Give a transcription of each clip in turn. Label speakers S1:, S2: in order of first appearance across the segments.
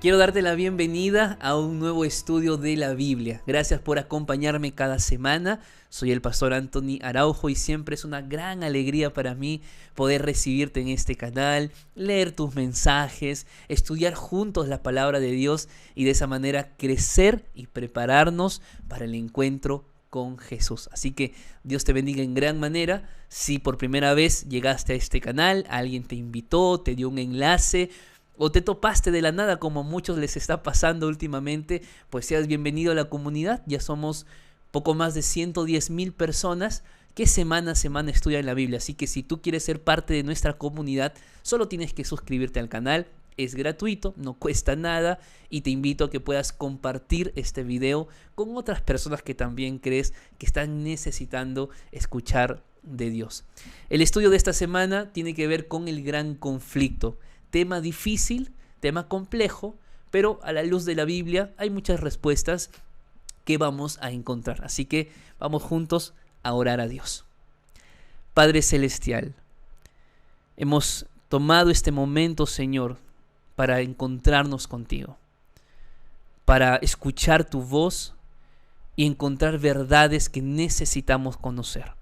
S1: Quiero darte la bienvenida a un nuevo estudio de la Biblia. Gracias por acompañarme cada semana. Soy el pastor Anthony Araujo y siempre es una gran alegría para mí poder recibirte en este canal, leer tus mensajes, estudiar juntos la palabra de Dios y de esa manera crecer y prepararnos para el encuentro con Jesús. Así que Dios te bendiga en gran manera. Si por primera vez llegaste a este canal, alguien te invitó, te dio un enlace, o te topaste de la nada como a muchos les está pasando últimamente, pues seas bienvenido a la comunidad. Ya somos poco más de 110,000 personas que semana a semana estudian la Biblia. Así que si tú quieres ser parte de nuestra comunidad, solo tienes que suscribirte al canal. Es gratuito, no cuesta nada y te invito a que puedas compartir este video con otras personas que también crees que están necesitando escuchar de Dios. El estudio de esta semana tiene que ver con el gran conflicto. Tema difícil, tema complejo, pero a la luz de la Biblia hay muchas respuestas que vamos a encontrar. Así que vamos juntos a orar a Dios. Padre Celestial, hemos tomado este momento, Señor, para encontrarnos contigo, para escuchar tu voz y encontrar verdades que necesitamos conocer.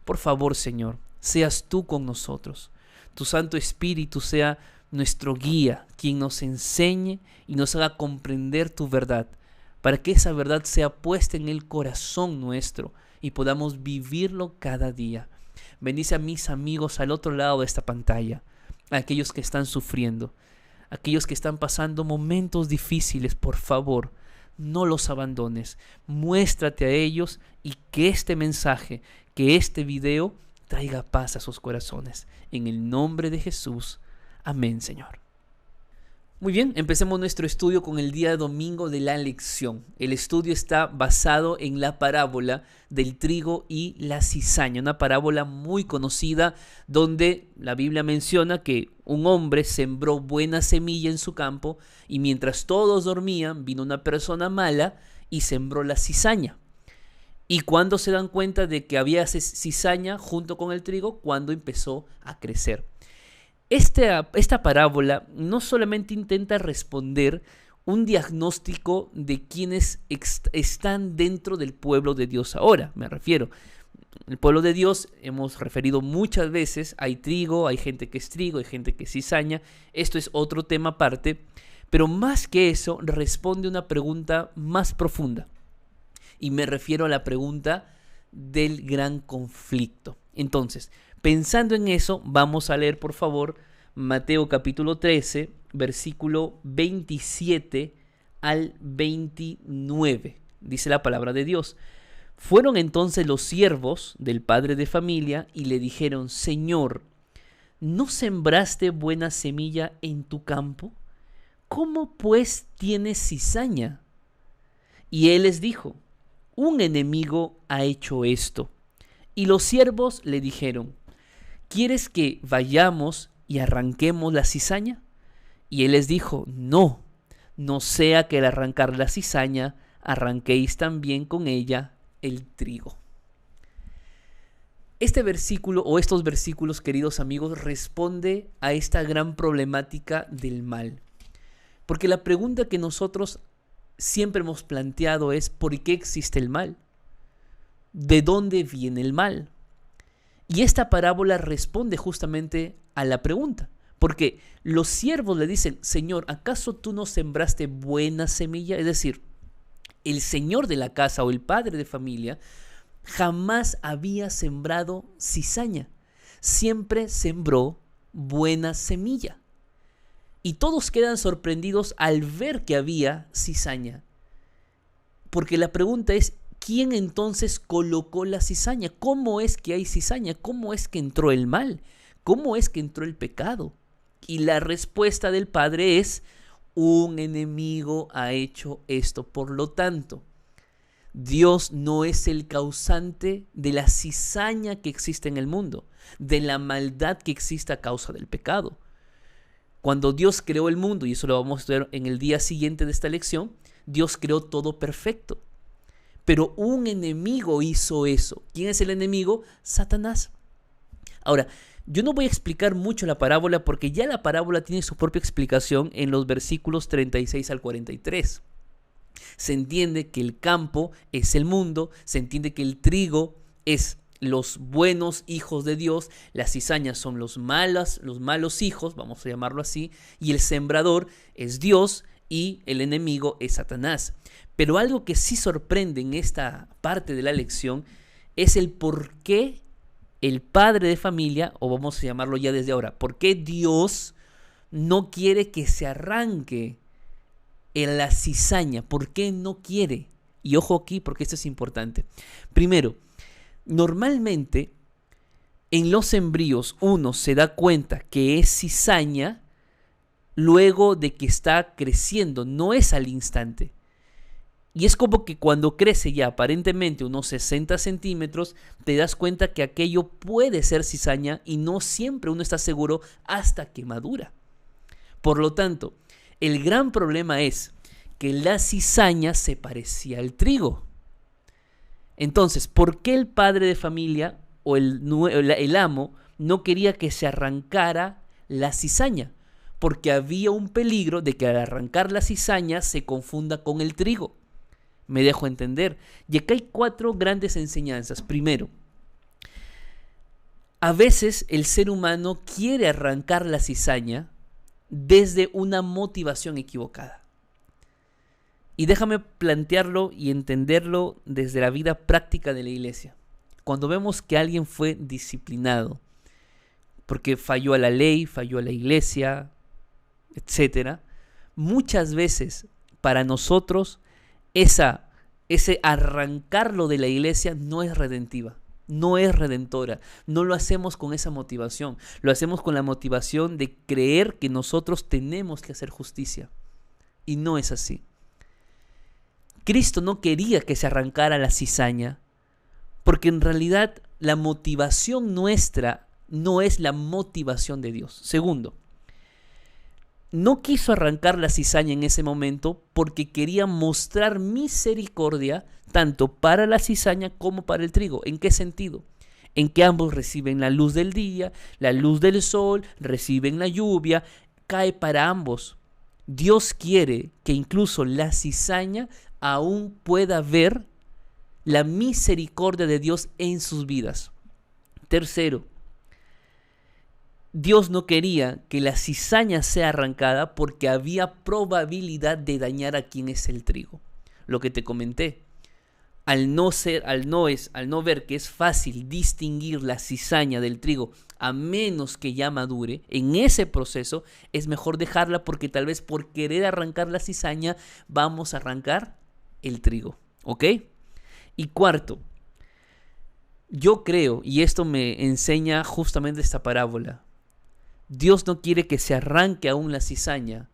S1: Por favor, Señor, seas tú con nosotros. Tu Santo Espíritu sea nuestro guía, quien nos enseñe y nos haga comprender tu verdad, para que esa verdad sea puesta en el corazón nuestro y podamos vivirlo cada día. Bendice a mis amigos al otro lado de esta pantalla, a aquellos que están sufriendo, aquellos que están pasando momentos difíciles. Por favor, no los abandones, muéstrate a ellos y que este mensaje, que este video traiga paz a sus corazones. En el nombre de Jesús. Amén, Señor. Muy bien, empecemos nuestro estudio con el día domingo de la lección. El estudio está basado en la parábola del trigo y la cizaña, una parábola muy conocida donde la Biblia menciona que un hombre sembró buena semilla en su campo y mientras todos dormían, vino una persona mala y sembró la cizaña. Y cuando se dan cuenta de que había cizaña junto con el trigo, cuando empezó a crecer. Esta parábola no solamente intenta responder un diagnóstico de quienes están dentro del pueblo de Dios ahora. Me refiero, el pueblo de Dios, hemos referido muchas veces, hay trigo, hay gente que es trigo, hay gente que es cizaña. Esto es otro tema aparte, pero más que eso, responde una pregunta más profunda. Y me refiero a la pregunta del gran conflicto. Entonces, pensando en eso, vamos a leer, por favor, Mateo capítulo 13, versículo 27 al 29. Dice la palabra de Dios. Fueron entonces los siervos del padre de familia y le dijeron: Señor, ¿no sembraste buena semilla en tu campo? ¿Cómo pues tienes cizaña? Y él les dijo: un enemigo ha hecho esto. Y los siervos le dijeron: ¿quieres que vayamos y arranquemos la cizaña? Y él les dijo: no, no sea que al arrancar la cizaña arranquéis también con ella el trigo. Este versículo o estos versículos, queridos amigos, responde a esta gran problemática del mal. Porque la pregunta que nosotros siempre hemos planteado es: ¿por qué existe el mal? ¿De dónde viene el mal? Y esta parábola responde justamente a la pregunta, porque los siervos le dicen: Señor, ¿acaso tú no sembraste buena semilla? Es decir, el señor de la casa o el padre de familia jamás había sembrado cizaña, siempre sembró buena semilla. Y todos quedan sorprendidos al ver que había cizaña, porque la pregunta es: ¿quién entonces colocó la cizaña? ¿Cómo es que hay cizaña? ¿Cómo es que entró el mal? ¿Cómo es que entró el pecado? Y la respuesta del Padre es: un enemigo ha hecho esto. Por lo tanto, Dios no es el causante de la cizaña que existe en el mundo, de la maldad que existe a causa del pecado. Cuando Dios creó el mundo, y eso lo vamos a ver en el día siguiente de esta lección, Dios creó todo perfecto. Pero un enemigo hizo eso. ¿Quién es el enemigo? Satanás. Ahora, yo no voy a explicar mucho la parábola porque ya la parábola tiene su propia explicación en los versículos 36 al 43. Se entiende que el campo es el mundo, se entiende que el trigo es los buenos hijos de Dios, las cizañas son los malos hijos, vamos a llamarlo así, y el sembrador es Dios y el enemigo es Satanás. Pero algo que sí sorprende en esta parte de la lección es el por qué el padre de familia, o vamos a llamarlo ya desde ahora, por qué Dios no quiere que se arranque en la cizaña. ¿Por qué no quiere? Y ojo aquí porque esto es importante. Primero, normalmente en los embrios uno se da cuenta que es cizaña luego de que está creciendo, no es al instante. Y es como que cuando crece ya aparentemente unos 60 centímetros, te das cuenta que aquello puede ser cizaña y no siempre uno está seguro hasta que madura. Por lo tanto, el gran problema es que la cizaña se parecía al trigo. Entonces, ¿por qué el padre de familia o el amo no quería que se arrancara la cizaña? Porque había un peligro de que al arrancar la cizaña se confunda con el trigo. Me dejo entender. Y acá hay 4 grandes enseñanzas. Primero, a veces el ser humano quiere arrancar la cizaña desde una motivación equivocada. Y déjame plantearlo y entenderlo desde la vida práctica de la iglesia. Cuando vemos que alguien fue disciplinado porque falló a la ley, falló a la iglesia, etcétera, muchas veces para nosotros ese arrancarlo de la iglesia no es redentiva, no es redentora. No lo hacemos con esa motivación, lo hacemos con la motivación de creer que nosotros tenemos que hacer justicia. Y no es así. Cristo no quería que se arrancara la cizaña, porque en realidad la motivación nuestra no es la motivación de Dios. Segundo, no quiso arrancar la cizaña en ese momento porque quería mostrar misericordia tanto para la cizaña como para el trigo. ¿En qué sentido? En que ambos reciben la luz del día, la luz del sol, reciben la lluvia, cae para ambos. Dios quiere que incluso la cizaña aún pueda ver la misericordia de Dios en sus vidas. Tercero, Dios no quería que la cizaña sea arrancada porque había probabilidad de dañar a quien es el trigo. Lo que te comenté, al no ver que es fácil distinguir la cizaña del trigo a menos que ya madure, en ese proceso es mejor dejarla porque tal vez por querer arrancar la cizaña vamos a arrancar el trigo, ¿ok? Y cuarto, yo creo, y esto me enseña justamente esta parábola, Dios no quiere que se arranque aún la cizaña,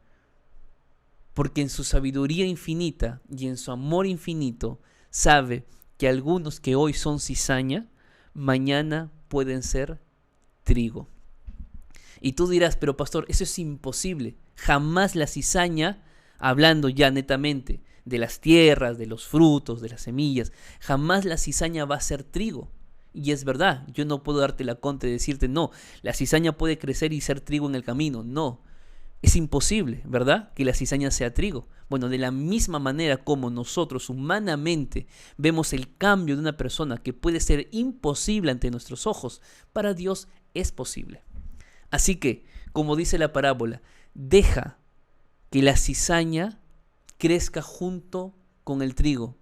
S1: porque en su sabiduría infinita y en su amor infinito sabe que algunos que hoy son cizaña, mañana pueden ser trigo. Y tú dirás, pero pastor, eso es imposible. Jamás la cizaña, hablando ya netamente de las tierras, de los frutos, de las semillas, jamás la cizaña va a ser trigo. Y es verdad, yo no puedo darte la contra y decirte, no, la cizaña puede crecer y ser trigo en el camino. No, es imposible, ¿verdad? Que la cizaña sea trigo. Bueno, de la misma manera como nosotros humanamente vemos el cambio de una persona que puede ser imposible ante nuestros ojos, para Dios es posible. Así que, como dice la parábola, deja que la cizaña crezca junto con el trigo.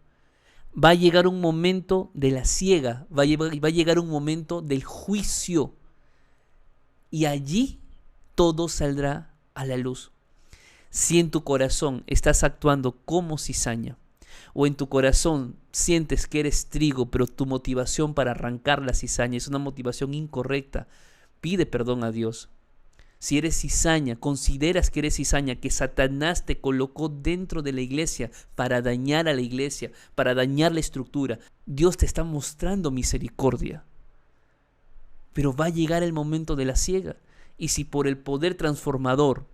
S1: Va a llegar un momento de la siega, va a llegar un momento del juicio. Y allí todo saldrá a la luz. Si en tu corazón estás actuando como cizaña, o en tu corazón sientes que eres trigo, pero tu motivación para arrancar la cizaña es una motivación incorrecta, pide perdón a Dios. Si eres cizaña, consideras que eres cizaña, que Satanás te colocó dentro de la iglesia para dañar a la iglesia, para dañar la estructura, Dios te está mostrando misericordia. Pero va a llegar el momento de la siega. Y si por el poder transformador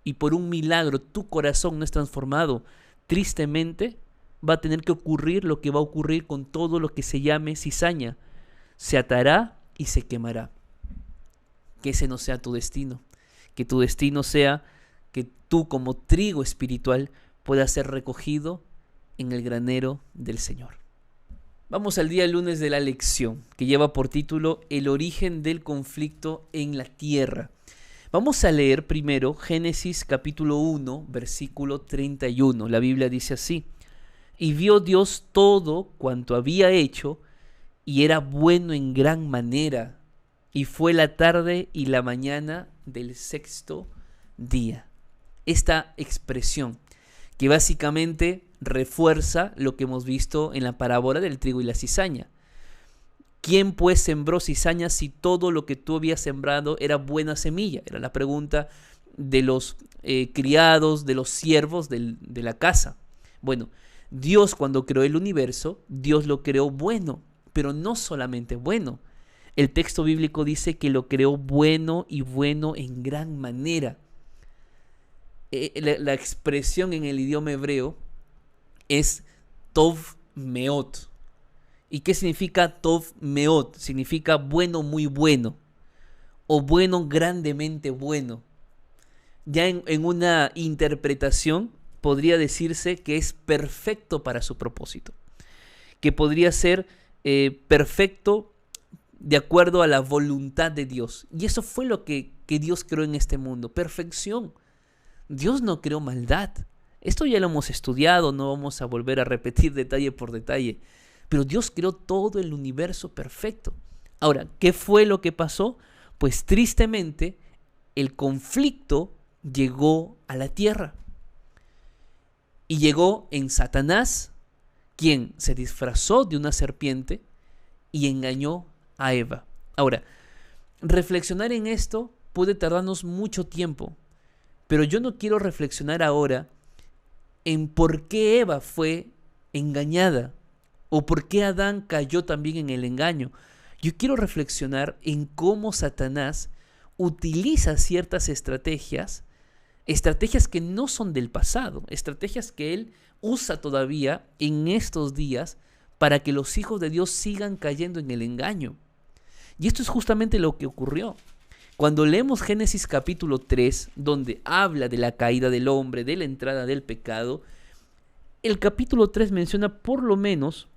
S1: y por un milagro tu corazón no es transformado, tristemente va a tener que ocurrir lo que va a ocurrir con todo lo que se llame cizaña. Se atará y se quemará. que ese no sea tu destino. Que tu destino sea que tú como trigo espiritual puedas ser recogido en el granero del Señor. Vamos al día lunes de la lección, que lleva por título El origen del conflicto en la tierra. Vamos a leer primero Génesis capítulo 1, versículo 31. La Biblia dice así: y vio Dios todo cuanto había hecho, y era bueno en gran manera, y fue la tarde y la mañana del sexto día. Esta expresión, que básicamente refuerza lo que hemos visto en la parábola del trigo y la cizaña. ¿Quién pues sembró cizaña si todo lo que tú habías sembrado era buena semilla? Era la pregunta de los criados, de los siervos de la casa. Bueno, Dios cuando creó el universo, Dios lo creó bueno, pero no solamente bueno. El texto bíblico dice que lo creó bueno y bueno en gran manera. La expresión en el idioma hebreo es Tov Meot. ¿Y qué significa Tov Meot? Significa bueno, muy bueno, o bueno, grandemente bueno. Ya en una interpretación podría decirse que es perfecto para su propósito, que podría ser perfecto de acuerdo a la voluntad de Dios. Y eso fue lo que Dios creó en este mundo, perfección. Dios no creó maldad. Esto ya lo hemos estudiado, no vamos a volver a repetir detalle por detalle. Pero Dios creó todo el universo perfecto. Ahora, ¿qué fue lo que pasó? Pues tristemente, el conflicto llegó a la tierra. Y llegó en Satanás, quien se disfrazó de una serpiente y engañó a Eva. Ahora, reflexionar en esto puede tardarnos mucho tiempo, pero yo no quiero reflexionar ahora en por qué Eva fue engañada o por qué Adán cayó también en el engaño. Yo quiero reflexionar en cómo Satanás utiliza ciertas estrategias que no son del pasado, estrategias que él usa todavía en estos días para que los hijos de Dios sigan cayendo en el engaño. Y esto es justamente lo que ocurrió. Cuando leemos Génesis capítulo 3, donde habla de la caída del hombre, de la entrada del pecado, el capítulo 3 menciona por lo menos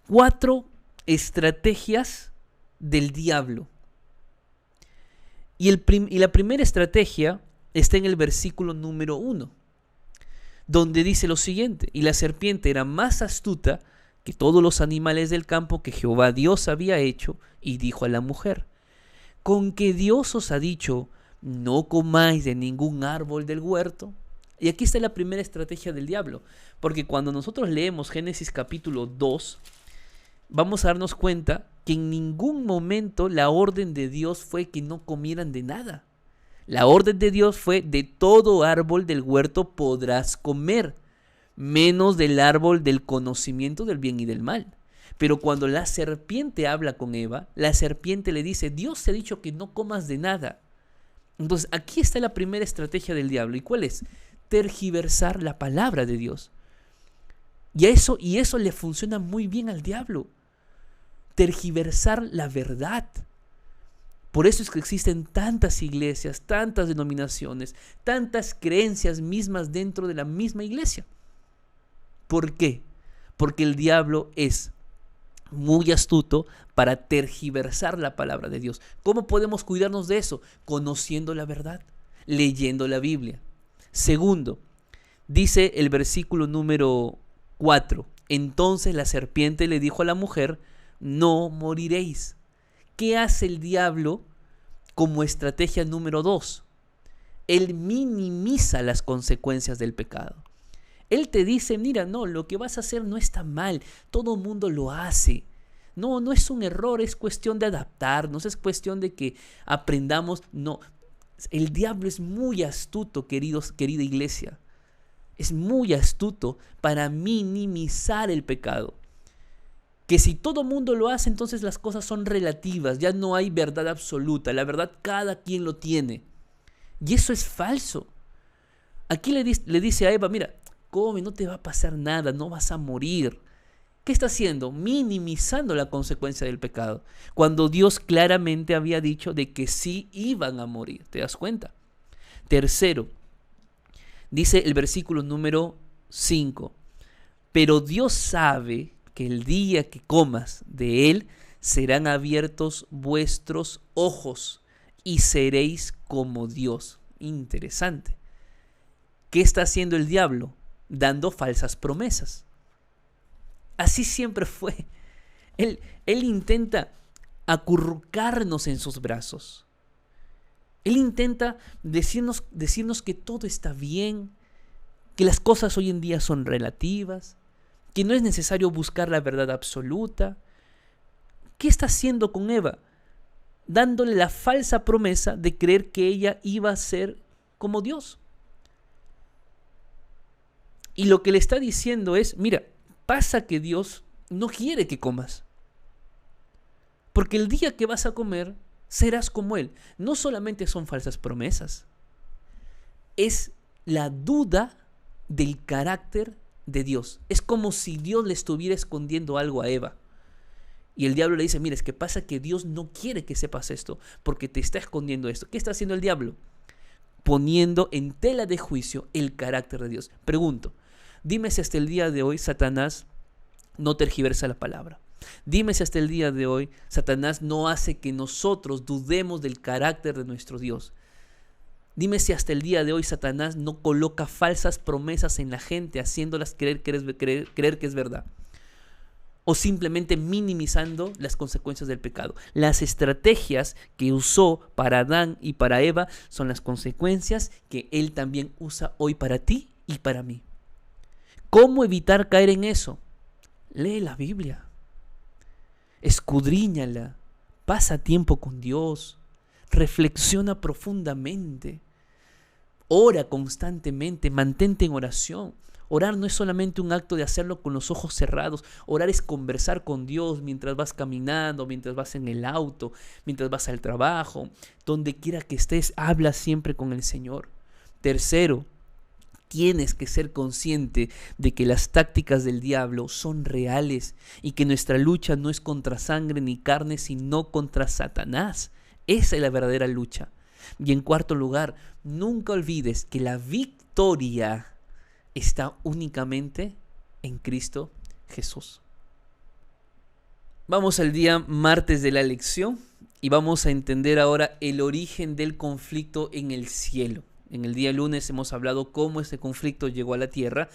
S1: 4 estrategias del diablo. Y la primera estrategia está en el versículo número 1, donde dice lo siguiente: y la serpiente era más astuta que todos los animales del campo que Jehová Dios había hecho, y dijo a la mujer: ¿con que Dios os ha dicho, no comáis de ningún árbol del huerto? Y aquí está la primera estrategia del diablo, porque cuando nosotros leemos Génesis capítulo 2, vamos a darnos cuenta que en ningún momento la orden de Dios fue que no comieran de nada. La orden de Dios fue: de todo árbol del huerto podrás comer, menos del árbol del conocimiento del bien y del mal. Pero cuando la serpiente habla con Eva, la serpiente le dice: Dios te ha dicho que no comas de nada. Entonces aquí está la primera estrategia del diablo. ¿Y cuál es? Tergiversar la palabra de Dios. Y eso le funciona muy bien al diablo. Tergiversar la verdad. Por eso es que existen tantas iglesias, tantas denominaciones, tantas creencias mismas dentro de la misma iglesia. ¿Por qué? Porque el diablo es muy astuto para tergiversar la palabra de Dios. ¿Cómo podemos cuidarnos de eso? Conociendo la verdad, leyendo la Biblia. Segundo, dice el versículo número 4: entonces la serpiente le dijo a la mujer: no moriréis. ¿Qué hace el diablo como estrategia número 2? Él minimiza las consecuencias del pecado. Él te dice: mira, no, lo que vas a hacer no está mal, todo el mundo lo hace. No es un error, es cuestión de adaptarnos, es cuestión de que aprendamos. No, el diablo es muy astuto, querida iglesia. Es muy astuto para minimizar el pecado. Que si todo el mundo lo hace, entonces las cosas son relativas, ya no hay verdad absoluta, la verdad cada quien lo tiene. Y eso es falso. Aquí le dice a Eva: mira, come, no te va a pasar nada, no vas a morir. ¿Qué está haciendo? Minimizando la consecuencia del pecado, cuando Dios claramente había dicho de que sí iban a morir. ¿Te das cuenta? Tercero, dice el versículo número 5, pero Dios sabe que el día que comas de él serán abiertos vuestros ojos y seréis como Dios. Interesante. ¿Qué está haciendo el diablo? Dando falsas promesas. Así siempre fue. Él intenta acurrucarnos en sus brazos. Él intenta decirnos que todo está bien, que las cosas hoy en día son relativas, que no es necesario buscar la verdad absoluta. ¿Qué está haciendo con Eva? Dándole la falsa promesa de creer que ella iba a ser como Dios. Y lo que le está diciendo es, mira, pasa que Dios no quiere que comas. Porque el día que vas a comer, serás como Él. No solamente son falsas promesas, es la duda del carácter de Dios. Es como si Dios le estuviera escondiendo algo a Eva. Y el diablo le dice, mira, es que pasa que Dios no quiere que sepas esto, porque te está escondiendo esto. ¿Qué está haciendo el diablo? Poniendo en tela de juicio el carácter de Dios. Pregunto, dime si hasta el día de hoy Satanás no tergiversa la palabra. Dime si hasta el día de hoy Satanás no hace que nosotros dudemos del carácter de nuestro Dios. Dime si hasta el día de hoy Satanás no coloca falsas promesas en la gente, haciéndolas creer que es verdad. O simplemente minimizando las consecuencias del pecado. Las estrategias que usó para Adán y para Eva son las consecuencias que Él también usa hoy para ti y para mí. ¿Cómo evitar caer en eso? Lee la Biblia. Escudriñala. Pasa tiempo con Dios. Reflexiona profundamente. Ora constantemente. Mantente en oración. Orar no es solamente un acto de hacerlo con los ojos cerrados. Orar es conversar con Dios mientras vas caminando, mientras vas en el auto, mientras vas al trabajo. Donde quiera que estés, habla siempre con el Señor. Tercero, tienes que ser consciente de que las tácticas del diablo son reales y que nuestra lucha no es contra sangre ni carne, sino contra Satanás. Esa es la verdadera lucha. Y en cuarto lugar, nunca olvides que la victoria está únicamente en Cristo Jesús. Vamos al día martes de la lección y vamos a entender ahora el origen del conflicto en el cielo. En el día lunes hemos hablado cómo ese conflicto llegó a la tierra,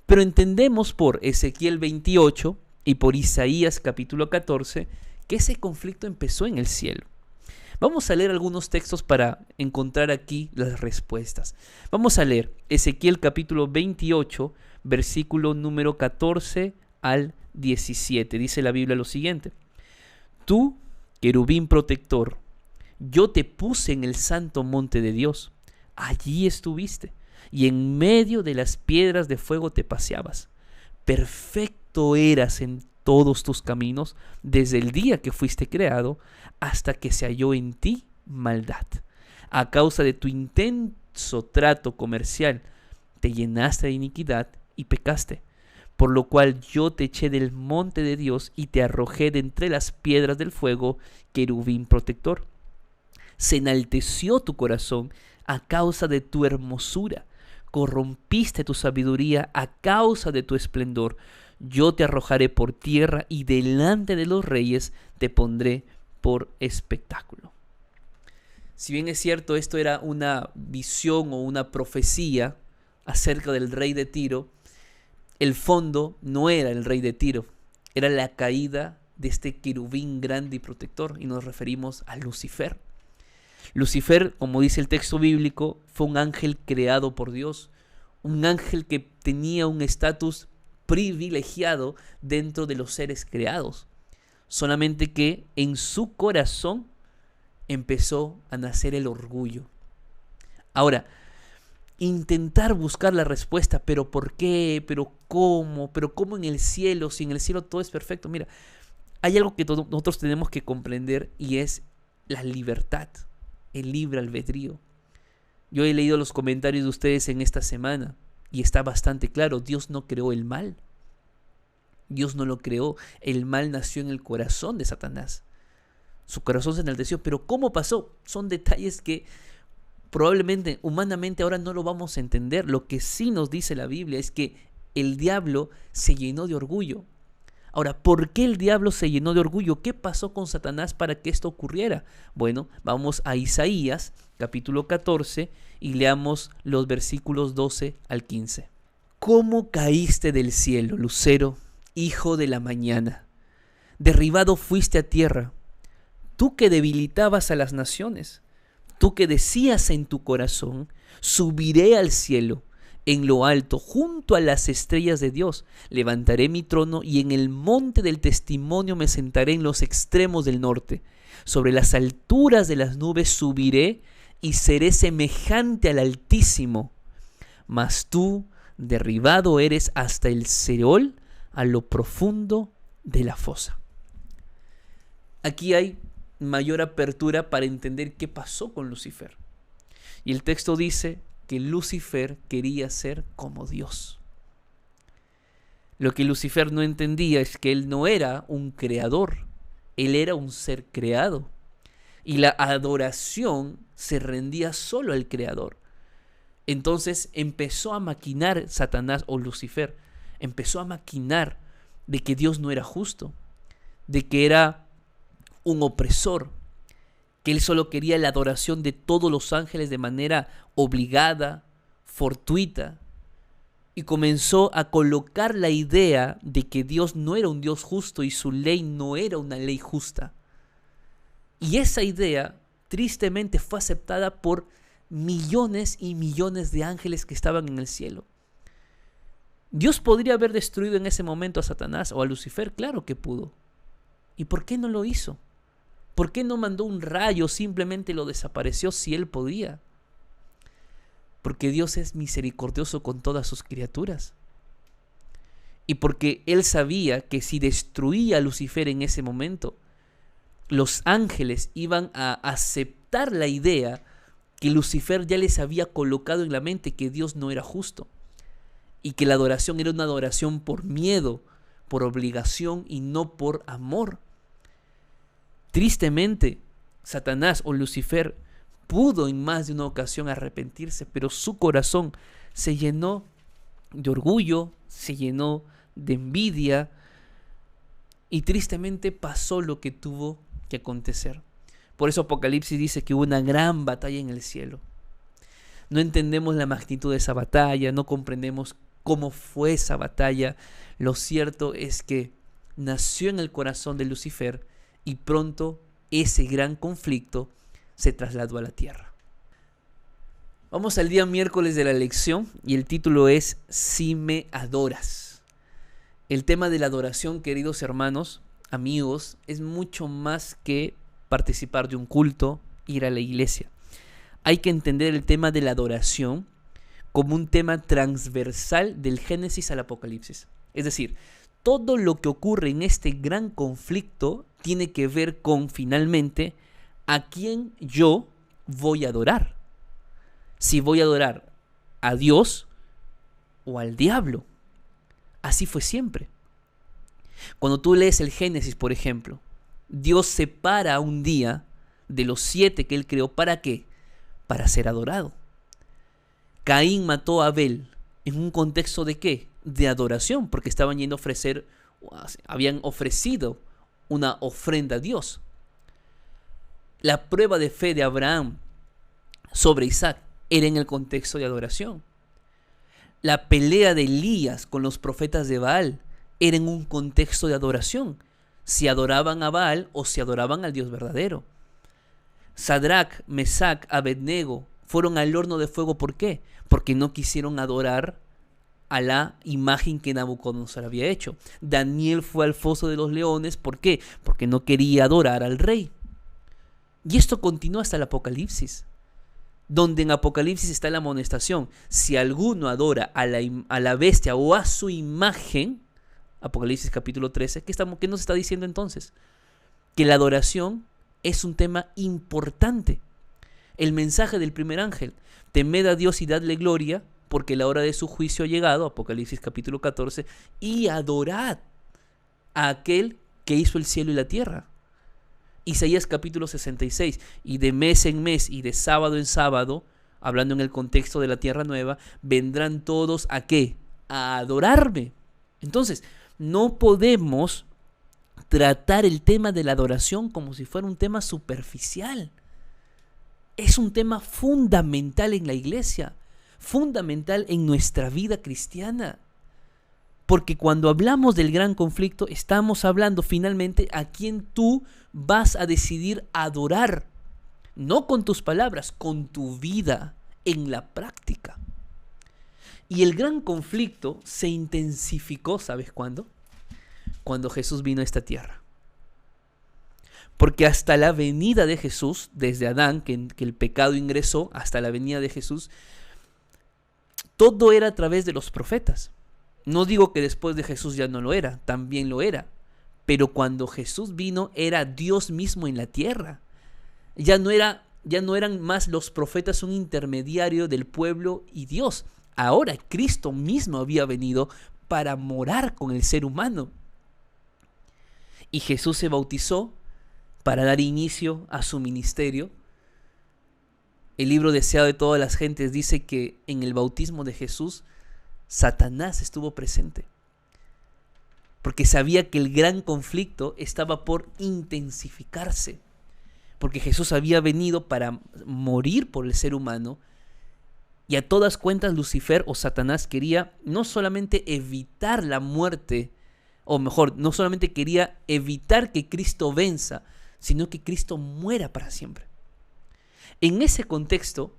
S1: pero entendemos por Ezequiel 28 y por Isaías capítulo 14 que ese conflicto empezó en el cielo. Vamos a leer algunos textos para encontrar aquí las respuestas. Vamos a leer Ezequiel capítulo 28, versículo número 14 al 17. Dice la Biblia lo siguiente: Tú, querubín protector, yo te puse en el santo monte de Dios. Allí estuviste, y en medio de las piedras de fuego te paseabas. Perfecto eras en todos tus caminos, desde el día que fuiste creado, hasta que se halló en ti maldad. A causa de tu intenso trato comercial, te llenaste de iniquidad y pecaste. Por lo cual yo te eché del monte de Dios y te arrojé de entre las piedras del fuego, querubín protector. Se enalteció tu corazón a causa de tu hermosura, corrompiste tu sabiduría a causa de tu esplendor. Yo te arrojaré por tierra y delante de los reyes te pondré por espectáculo. Si bien es cierto, esto era una visión o una profecía acerca del rey de Tiro, el fondo no era el rey de Tiro, era la caída de este querubín grande y protector, y nos referimos a Lucifer. Lucifer, como dice el texto bíblico, fue un ángel creado por Dios, un ángel que tenía un estatus privilegiado dentro de los seres creados, solamente que en su corazón empezó a nacer el orgullo. Ahora, intentar buscar la respuesta, pero ¿por qué? ¿Pero cómo? ¿Pero cómo en el cielo? Si en el cielo todo es perfecto. Mira, hay algo que nosotros tenemos que comprender y es la libertad, el libre albedrío. Yo he leído los comentarios de ustedes en esta semana y está bastante claro, Dios no creó el mal. Dios no lo creó. El mal nació en el corazón de Satanás. Su corazón se enalteció. Pero ¿cómo pasó? Son detalles que probablemente humanamente ahora no lo vamos a entender. Lo que sí nos dice la Biblia es que el diablo se llenó de orgullo. Ahora, ¿por qué el diablo se llenó de orgullo? ¿Qué pasó con Satanás para que esto ocurriera? Bueno, vamos a Isaías, capítulo 14, y leamos los versículos 12 al 15. ¿Cómo caíste del cielo, lucero, hijo de la mañana? Derribado fuiste a tierra, tú que debilitabas a las naciones, tú que decías en tu corazón, subiré al cielo, en lo alto, junto a las estrellas de Dios. Levantaré mi trono y en el monte del testimonio me sentaré en los extremos del norte. Sobre las alturas de las nubes subiré y seré semejante al Altísimo. Mas tú, derribado eres hasta el Seol, a lo profundo de la fosa. Aquí hay mayor apertura para entender qué pasó con Lucifer. Y el texto dice que Lucifer quería ser como Dios. Lo que Lucifer no entendía es que él no era un creador, él era un ser creado. Y la adoración se rendía solo al creador. Entonces empezó a maquinar Satanás o Lucifer, empezó a maquinar de que Dios no era justo, de que era un opresor, que él solo quería la adoración de todos los ángeles de manera obligada, fortuita, y comenzó a colocar la idea de que Dios no era un Dios justo y su ley no era una ley justa. Y esa idea, tristemente, fue aceptada por millones y millones de ángeles que estaban en el cielo. ¿Dios podría haber destruido en ese momento a Satanás o a Lucifer? Claro que pudo. ¿Y por qué no lo hizo? ¿Por qué no mandó un rayo, simplemente lo desapareció si él podía? Porque Dios es misericordioso con todas sus criaturas. Y porque él sabía que si destruía a Lucifer en ese momento, los ángeles iban a aceptar la idea que Lucifer ya les había colocado en la mente que Dios no era justo. Y que la adoración era una adoración por miedo, por obligación y no por amor. Tristemente, Satanás o Lucifer pudo en más de una ocasión arrepentirse, pero su corazón se llenó de orgullo, se llenó de envidia y tristemente pasó lo que tuvo que acontecer. Por eso Apocalipsis dice que hubo una gran batalla en el cielo. No entendemos la magnitud de esa batalla, no comprendemos cómo fue esa batalla. Lo cierto es que nació en el corazón de Lucifer y pronto ese gran conflicto se trasladó a la tierra. Vamos al día miércoles de la lección y el título es Si me adoras. El tema de la adoración, queridos hermanos, amigos, es mucho más que participar de un culto, ir a la iglesia. Hay que entender el tema de la adoración como un tema transversal del Génesis al Apocalipsis. Es decir, todo lo que ocurre en este gran conflicto tiene que ver con, finalmente, a quién yo voy a adorar. Si voy a adorar a Dios o al diablo. Así fue siempre. Cuando tú lees el Génesis, por ejemplo, Dios separa un día de los 7 que Él creó. ¿Para qué? Para ser adorado. Caín mató a Abel en un contexto de ¿qué? De adoración, porque estaban yendo a ofrecer, habían ofrecido una ofrenda a Dios. La prueba de fe de Abraham sobre Isaac era en el contexto de adoración. La pelea de Elías con los profetas de Baal era en un contexto de adoración. Si adoraban a Baal o si adoraban al Dios verdadero. Sadrach, Mesac, Abednego fueron al horno de fuego. ¿Por qué? Porque no quisieron adorar a la imagen que Nabucodonosor había hecho. Daniel fue al foso de los leones. ¿Por qué? Porque no quería adorar al rey. Y esto continúa hasta el Apocalipsis, donde en Apocalipsis está la amonestación. Si alguno adora a la bestia o a su imagen, Apocalipsis capítulo 13, ¿qué nos está diciendo entonces? Que la adoración es un tema importante. El mensaje del primer ángel: temed a Dios y dadle gloria, porque la hora de su juicio ha llegado, Apocalipsis capítulo 14, y adorad. a aquel que hizo el cielo y la tierra. Isaías capítulo 66, y de mes en mes y de sábado en sábado, hablando en el contexto de la tierra nueva, vendrán todos ¿a qué? A adorarme. Entonces, no podemos tratar el tema de la adoración como si fuera un tema superficial. Es un tema fundamental en la iglesia, fundamental en nuestra vida cristiana. Porque cuando hablamos del gran conflicto, estamos hablando finalmente a quien tú vas a decidir adorar. No con tus palabras, con tu vida, en la práctica. Y el gran conflicto se intensificó, ¿sabes cuándo? Cuando Jesús vino a esta tierra. Porque hasta la venida de Jesús, desde Adán, que el pecado ingresó, hasta la venida de Jesús, todo era a través de los profetas. No digo que después de Jesús ya no lo era, también lo era. Pero cuando Jesús vino, era Dios mismo en la tierra. Ya no eran más los profetas un intermediario del pueblo y Dios. Ahora Cristo mismo había venido para morar con el ser humano. Y Jesús se bautizó para dar inicio a su ministerio. El libro deseado de todas las gentes dice que en el bautismo de Jesús, Satanás estuvo presente. Porque sabía que el gran conflicto estaba por intensificarse. Porque Jesús había venido para morir por el ser humano. Y a todas cuentas Lucifer o Satanás quería no solamente evitar la muerte, o mejor, no solamente quería evitar que Cristo venza, sino que Cristo muera para siempre. En ese contexto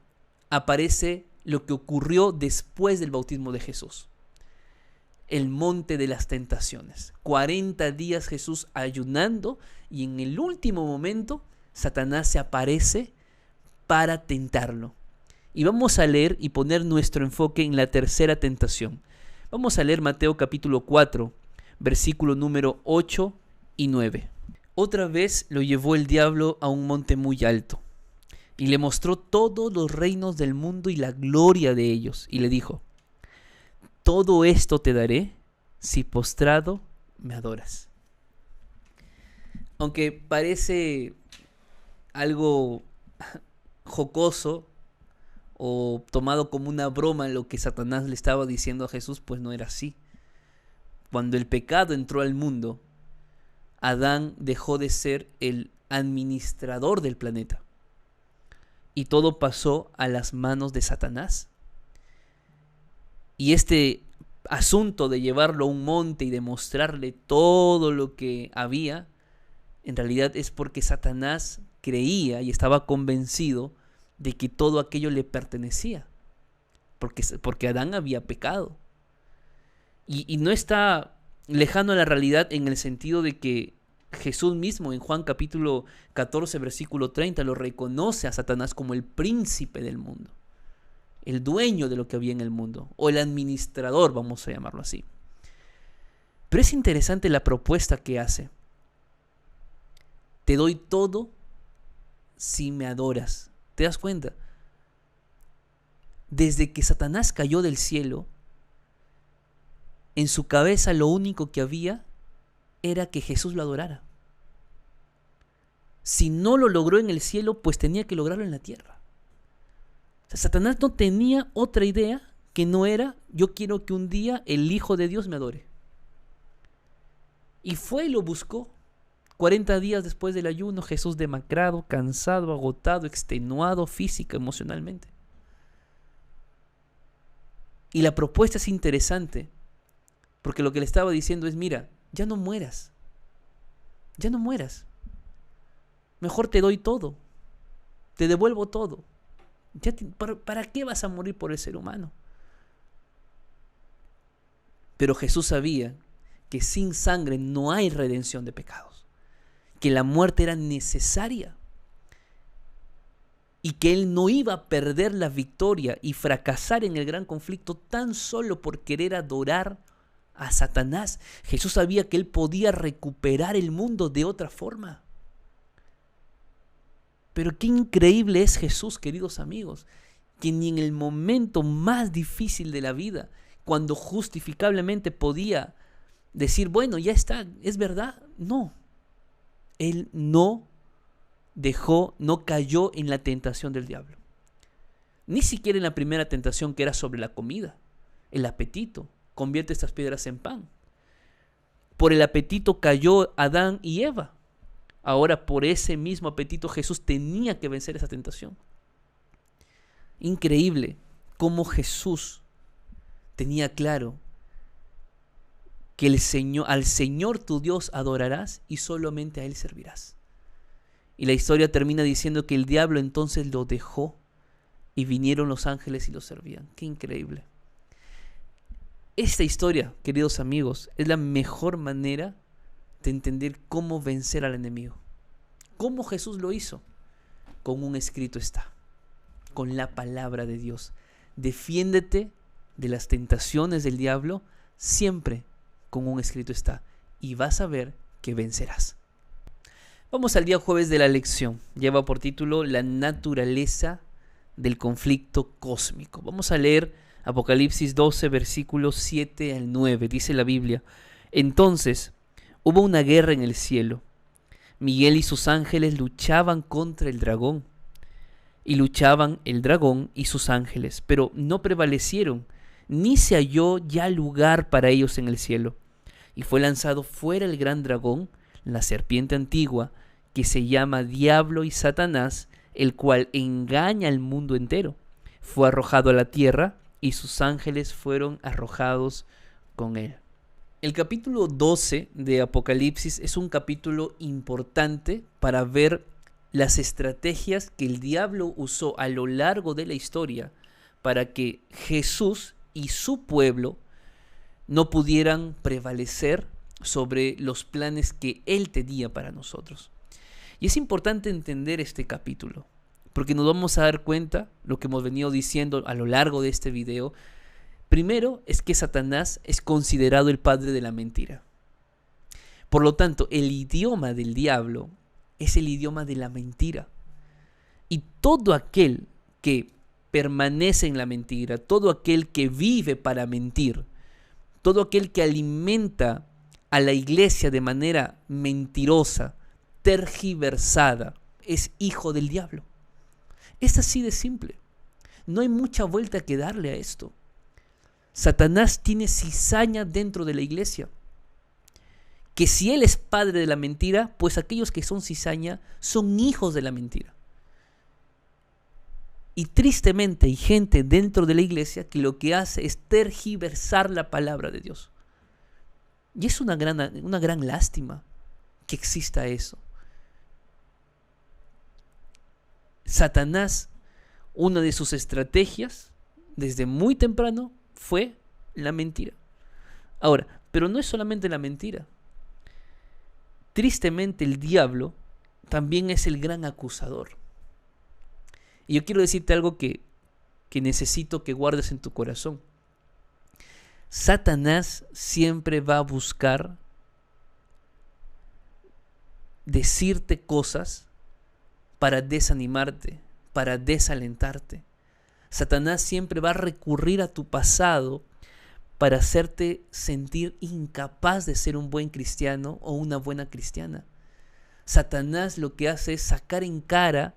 S1: aparece lo que ocurrió después del bautismo de Jesús. El monte de las tentaciones. 40 días Jesús ayunando y en el último momento Satanás se aparece para tentarlo. Y vamos a leer y poner nuestro enfoque en la tercera tentación. Vamos a leer Mateo capítulo 4, versículo número 8 y 9. Otra vez lo llevó el diablo a un monte muy alto y le mostró todos los reinos del mundo y la gloria de ellos. Y le dijo: todo esto te daré si postrado me adoras. Aunque parece algo jocoso o tomado como una broma lo que Satanás le estaba diciendo a Jesús, pues no era así. Cuando el pecado entró al mundo, Adán dejó de ser el administrador del planeta y todo pasó a las manos de Satanás. Y este asunto de llevarlo a un monte y demostrarle todo lo que había, en realidad es porque Satanás creía y estaba convencido de que todo aquello le pertenecía, porque Adán había pecado. Y no está lejano a la realidad en el sentido de que Jesús mismo en Juan capítulo 14, versículo 30, lo reconoce a Satanás como el príncipe del mundo, el dueño de lo que había en el mundo, o el administrador, vamos a llamarlo así. Pero es interesante la propuesta que hace. Te doy todo si me adoras. ¿Te das cuenta? Desde que Satanás cayó del cielo, en su cabeza lo único que había era que Jesús lo adorara. Si no lo logró en el cielo, pues tenía que lograrlo en la tierra. O sea, Satanás no tenía otra idea que no era: yo quiero que un día el Hijo de Dios me adore. Y fue y lo buscó. 40 días después del ayuno, Jesús demacrado, cansado, agotado, extenuado física, emocionalmente. Y la propuesta es interesante, porque lo que le estaba diciendo es: mira, ya no mueras. Ya no mueras. Mejor te doy todo. Te devuelvo todo. ¿Para qué vas a morir por el ser humano? Pero Jesús sabía que sin sangre no hay redención de pecados, que la muerte era necesaria y que él no iba a perder la victoria y fracasar en el gran conflicto tan solo por querer adorar a Satanás. Jesús sabía que él podía recuperar el mundo de otra forma. Pero qué increíble es Jesús, queridos amigos, que ni en el momento más difícil de la vida, cuando justificablemente podía decir, bueno, ya está, es verdad. No, él no cayó en la tentación del diablo. Ni siquiera en la primera tentación, que era sobre la comida, el apetito. Convierte estas piedras en pan. Por el apetito cayó Adán y Eva. Ahora, por ese mismo apetito, Jesús tenía que vencer esa tentación. Increíble cómo Jesús tenía claro que al Señor tu Dios adorarás y solamente a Él servirás. Y la historia termina diciendo que el diablo entonces lo dejó y vinieron los ángeles y lo servían. ¡Qué increíble! Esta historia, queridos amigos, es la mejor manera de entender cómo vencer al enemigo. ¿Cómo Jesús lo hizo? Con un escrito está, con la palabra de Dios. Defiéndete de las tentaciones del diablo siempre con un escrito está, y vas a ver que vencerás. Vamos al día jueves de la lección. Lleva por título La naturaleza del conflicto cósmico. Vamos a leer Apocalipsis 12, versículos 7 al 9. Dice la Biblia: Entonces hubo una guerra en el cielo. Miguel y sus ángeles luchaban contra el dragón. Y luchaban el dragón y sus ángeles, pero no prevalecieron, ni se halló ya lugar para ellos en el cielo. Y fue lanzado fuera el gran dragón, la serpiente antigua, que se llama Diablo y Satanás, el cual engaña al mundo entero. Fue arrojado a la tierra, y sus ángeles fueron arrojados con él. El capítulo 12 de Apocalipsis es un capítulo importante para ver las estrategias que el diablo usó a lo largo de la historia para que Jesús y su pueblo no pudieran prevalecer sobre los planes que Él tenía para nosotros. Y es importante entender este capítulo, porque nos vamos a dar cuenta, lo que hemos venido diciendo a lo largo de este video. Primero es que Satanás es considerado el padre de la mentira. Por lo tanto, el idioma del diablo es el idioma de la mentira. Y todo aquel que permanece en la mentira, todo aquel que vive para mentir, todo aquel que alimenta a la iglesia de manera mentirosa, tergiversada, es hijo del diablo. Es así de simple. No hay mucha vuelta que darle a esto. Satanás tiene cizaña dentro de la iglesia. Que si él es padre de la mentira, pues aquellos que son cizaña son hijos de la mentira. Y tristemente hay gente dentro de la iglesia que lo que hace es tergiversar la palabra de Dios. Y es una gran lástima que exista eso. Satanás, una de sus estrategias desde muy temprano fue la mentira. Ahora, pero no es solamente la mentira. Tristemente el diablo también es el gran acusador. Y yo quiero decirte algo que necesito que guardes en tu corazón. Satanás siempre va a buscar decirte cosas para desanimarte, para desalentarte. Satanás siempre va a recurrir a tu pasado para hacerte sentir incapaz de ser un buen cristiano o una buena cristiana. Satanás lo que hace es sacar en cara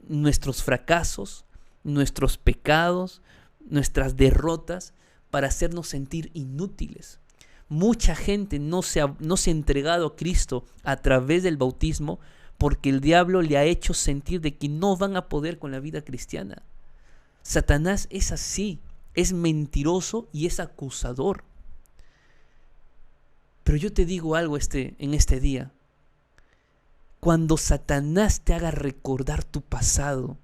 S1: nuestros fracasos, nuestros pecados, nuestras derrotas, para hacernos sentir inútiles. Mucha gente no se ha entregado a Cristo a través del bautismo porque el diablo le ha hecho sentir de que no van a poder con la vida cristiana. Satanás es así, es mentiroso y es acusador. Pero yo te digo algo en este día. Cuando Satanás te haga recordar tu pasado,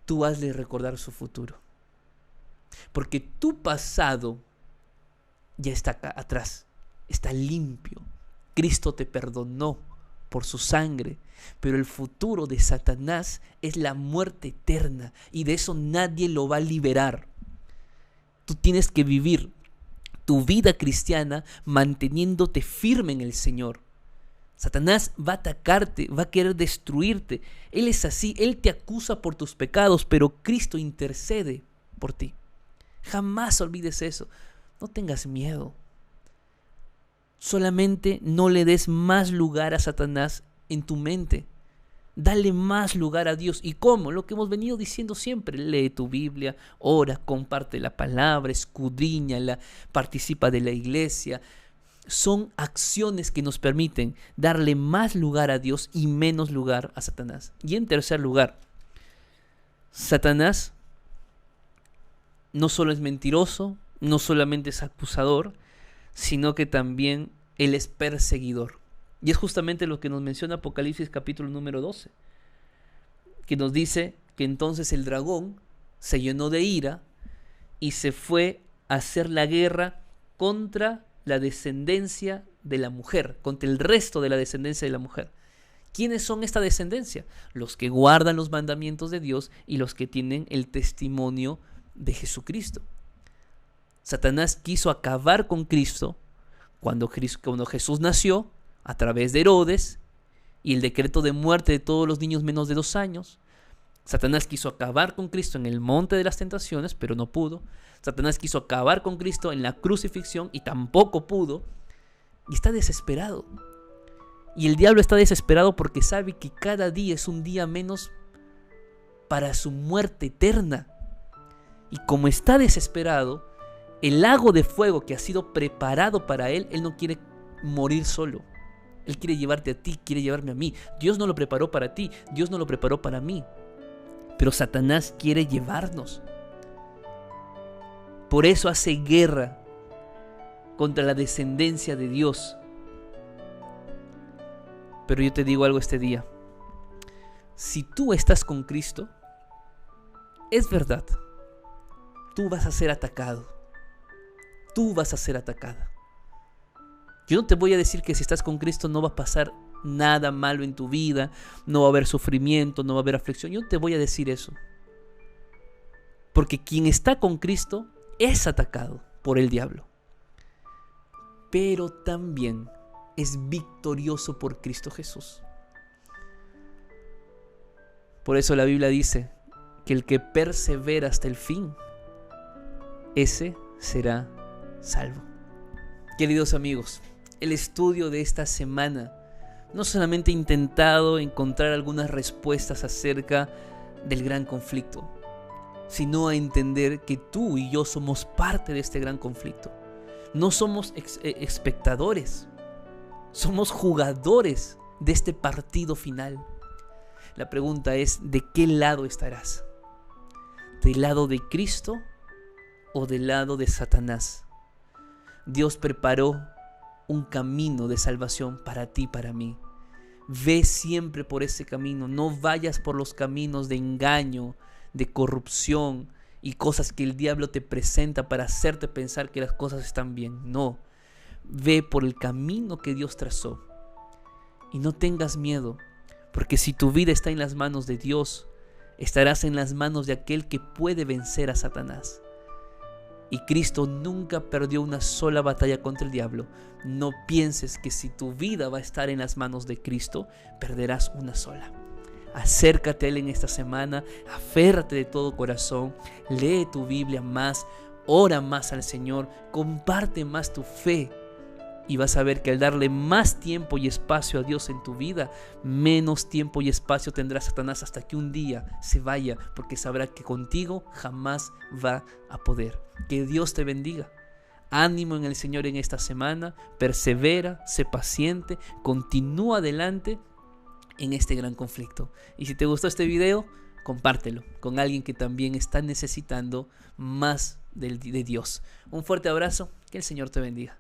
S1: tú hazle recordar su futuro. Porque tu pasado ya está acá atrás, está limpio. Cristo te perdonó por su sangre, pero el futuro de Satanás es la muerte eterna y de eso nadie lo va a liberar. Tú tienes que vivir tu vida cristiana manteniéndote firme en el Señor. Satanás va a atacarte, va a querer destruirte. Él es así, él te acusa por tus pecados, pero Cristo intercede por ti. Jamás olvides eso. No tengas miedo. Solamente no le des más lugar a Satanás en tu mente. Dale más lugar a Dios. ¿Y cómo? Lo que hemos venido diciendo siempre. Lee tu Biblia, ora, comparte la palabra, escudriñala, participa de la iglesia. Son acciones que nos permiten darle más lugar a Dios y menos lugar a Satanás. Y en tercer lugar, Satanás no solo es mentiroso, no solamente es acusador, sino que también él es perseguidor. Y es justamente lo que nos menciona Apocalipsis capítulo número 12, que nos dice que entonces el dragón se llenó de ira y se fue a hacer la guerra contra la descendencia de la mujer, contra el resto de la descendencia de la mujer. ¿Quiénes son esta descendencia? Los que guardan los mandamientos de Dios y los que tienen el testimonio de Jesucristo. Satanás quiso acabar con Cristo cuando Jesús nació a través de Herodes y el decreto de muerte de todos los niños menos de 2 años. Satanás quiso acabar con Cristo en el monte de las tentaciones, pero no pudo. Satanás quiso acabar con Cristo en la crucifixión y tampoco pudo. Y está desesperado. Y el diablo está desesperado porque sabe que cada día es un día menos para su muerte eterna. Y como está desesperado, el lago de fuego que ha sido preparado para él no quiere morir solo. Él quiere llevarte a ti, quiere llevarme a mí. Dios no lo preparó para ti, Dios no lo preparó para mí. Pero Satanás quiere llevarnos. Por eso hace guerra contra la descendencia de Dios. Pero yo te digo algo este día. Si tú estás con Cristo, es verdad, tú vas a ser atacado. Tú vas a ser atacada. Yo no te voy a decir que si estás con Cristo no va a pasar nada malo en tu vida, no va a haber sufrimiento, no va a haber aflicción. Yo no te voy a decir eso. Porque quien está con Cristo es atacado por el diablo. Pero también es victorioso por Cristo Jesús. Por eso la Biblia dice que el que persevera hasta el fin, ese será salvo. Queridos amigos, el estudio de esta semana no solamente ha intentado encontrar algunas respuestas acerca del gran conflicto, sino a entender que tú y yo somos parte de este gran conflicto. No somos espectadores, somos jugadores de este partido final. La pregunta es, ¿de qué lado estarás? ¿Del lado de Cristo o del lado de Satanás? Dios preparó un camino de salvación para ti, para mí. Ve siempre por ese camino. No vayas por los caminos de engaño, de corrupción y cosas que el diablo te presenta para hacerte pensar que las cosas están bien. No. Ve por el camino que Dios trazó. Y no tengas miedo, porque si tu vida está en las manos de Dios, estarás en las manos de aquel que puede vencer a Satanás. Y Cristo nunca perdió una sola batalla contra el diablo. No pienses que si tu vida va a estar en las manos de Cristo, perderás una sola. Acércate a Él en esta semana, aférrate de todo corazón, lee tu Biblia más, ora más al Señor, comparte más tu fe. Y vas a ver que al darle más tiempo y espacio a Dios en tu vida, menos tiempo y espacio tendrá Satanás hasta que un día se vaya, porque sabrá que contigo jamás va a poder. Que Dios te bendiga. Ánimo en el Señor en esta semana. Persevera, sé paciente, continúa adelante en este gran conflicto. Y si te gustó este video, compártelo con alguien que también está necesitando más de Dios. Un fuerte abrazo, que el Señor te bendiga.